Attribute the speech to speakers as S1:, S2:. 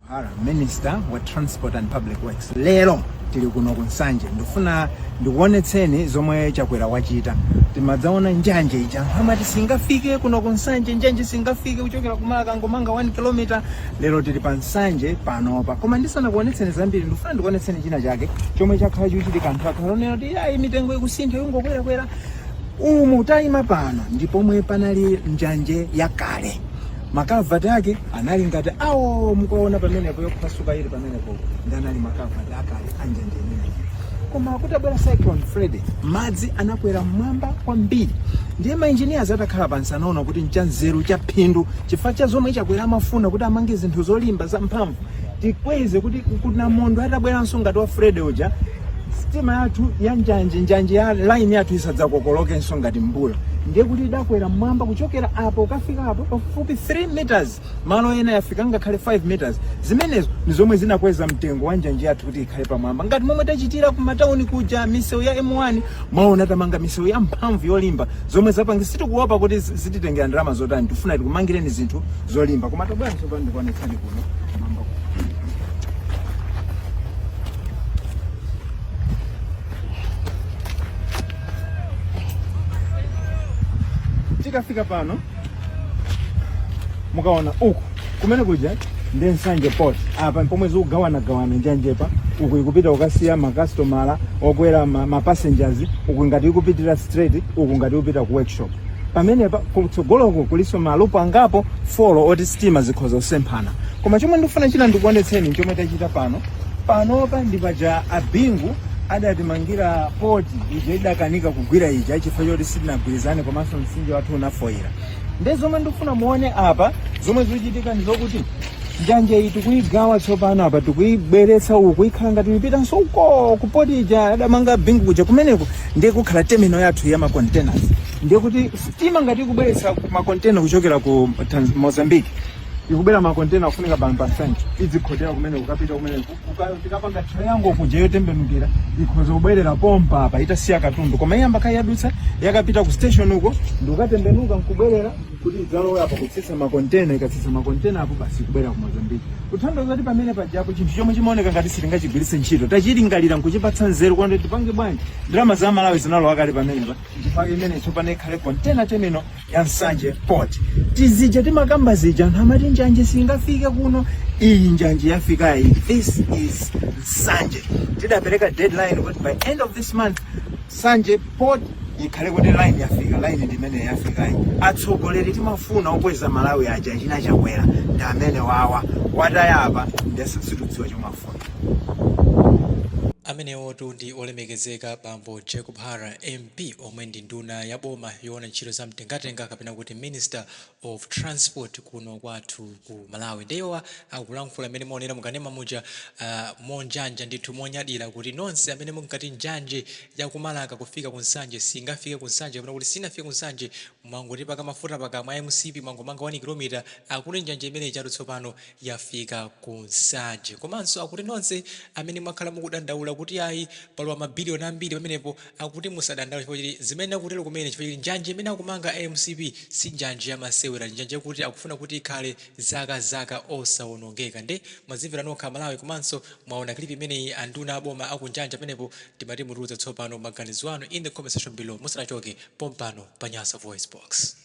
S1: Hara, Minister wa Transport and Public Works. Lero tili kuno kunsanje ndifuna ndikuonetseni zomwe chakwera wachita. Timadzaona njanje ija hamati singafike kuno kunsanje, njanje singafike kuchokera kumala ngomanga 1 km. Lero tili pa nsanje panopa. Koma ndisana kuonetseni zambiri ndifuna ndikuonetseni china chake chomwe chakhala chichitika anthu akhalonera kuti ayi mitengo ikusintha ingokwera. Umu tayima pano ndipo mwe panali njanje yakale. Makavati ake anali ngati awo mukaona pamenepo yokuphasuka ili pamenepo ndanali makavati akale anjanje imeneyi. Koma kutabwera cyclone Freddy, madzi anakwera mmwamba kwambiri. Ndiye maengineers atakhala pansi anaona kuti nchanzeru cha phindu chifukwa cha zomwe chakwera amafuna kuti amange zinthu zolimba za mphamvu tikweze kuti namondo atabweranso ngati wa Freddy uja stima yathu ya njanje ya line yathu isadzakokolokenso ngati mbula. Ndiye kuti idakwera mmwamba kuchokera apo ukafika apo pafupi 3 meters, malo ena yafika ngakhale 5 meters. Zimenezo ni zomwe zinakweza mtengo wa njanje yathu kuti ikhale pamwamba. Ngati momwe tachitira ku matauni kuja misewu ya M1 maona tamanga misewu ya mphamvu yolimba zomwe zapangisa tikuopa kuti zititengera ndalama zotani, tifuna tikumangireni zinthu zolimba. Koma tabwera nsopano ndikuonetsani kuno mamba. Tikafika pano mukaona uku kumene kuja ndi Nsanje Port. Apa pomwe zikugawana njanjepa uku ikupita ukasiya makastomala okwera ma passengers uku ngati ikupitira straight, uku ngati ikupita ku workshop. Pamenepa kutsogoloko kuliso malupo angapo folo oti stima zikhoza kusemphana. Koma chomwe ndikufuna china ndikuonetseni chomwe tachita panopa ndipaja abingu adatimangira poti ije idakanika kugwira ija chifukwa choti sitinagwirizane komanso msinje wathu unafoira. Ndezomwe ndikufuna muone apa zomwe zikuchitika ndizokuti njanje iyi tikuyigawa tsopano apa tikuyibweretsa uku ikhala ngati ipitanso uko ku poti ija adamanga bingu kuja kumeneko ndiye kukhala terminal yathu ya ma containers. Ndiye kuti stima ngati ikubweretsa ma container kuchokera ku Mozambique ikubera ma container kufunika pa Nsanje idzikhotera kumene ukapita kumene tikapanga triangle kuja yotembenukira ikhoza kubwerera pompa apa itasiya katundu. Koma iyamba kayadutsa yakapita ku station uko ndikukatembenuka nkubwerera kuti idzalowe apa kutsitsa ma container, ikatsitsa ma container apo basi kubwera ku Mozambique. Kuthandiza kuti pamene pajapo chinthu chomwe chimaoneka ngati sitingachigwiritse ntchito tachilingalira nkuchipatsa nzeru kwandi tipange bwanji ndalama za Malawi zinalowa kale pamenepa chifukwa imene tsopano ikhale container terminal ya Nsanje Port. Tizija timakamba zija anthu amati njanje singafike kuno, iyi njanje yafika iyi. This is Nsanje. Tidapereka deadline kuti by end of this month Nsanje Port ikhale kuti line yafika, line ndimene yafika iyi. Atsogoleri timafuna okweza Malawi aja china chakwera ndi amene wawa watayapa ndesitudziwa chomafuna.
S2: Amenewo ndi olemekezeka Bambo Jacob Hara MP omwe ndi nduna ya boma yoona ntchito za mtengatenga kapena kuti Minister of Transport kuno kwathu ku Malawi. Ndeyowa akulankhula amene muonera mukanema muja monjanja ndithu monyadira kuti nonse amene mungati njanje yakumalaka kufika ku Nsanje singafike ku Nsanje kapena kuti sinafike ku Nsanje mwangoti paka mafuta paka mwa MCP mwangomanga 1 km akuti njanje imene ichatu tsopano yafika ku Nsanje. Komanso akuti nonse amene mwakhala mukudandaula kuti ayi paliwa mabiliyoni ambiri pamenepo akuti musadandaula chifukwa choti zimene akutero kumene chifukwa choti njanje imene akumanga MCP si njanje yamasewera, njanje kuti akufuna kuti ikhale zaka osawonongeka. Nde mwazimvera nokha Malawi komanso mwaona klipi imeneyi anduna aboma akunjanja pamenepo timati mutulutsa tsopano maganizo anu in the comment section below. Musanachoke pompano pa Nyasa Voice Box.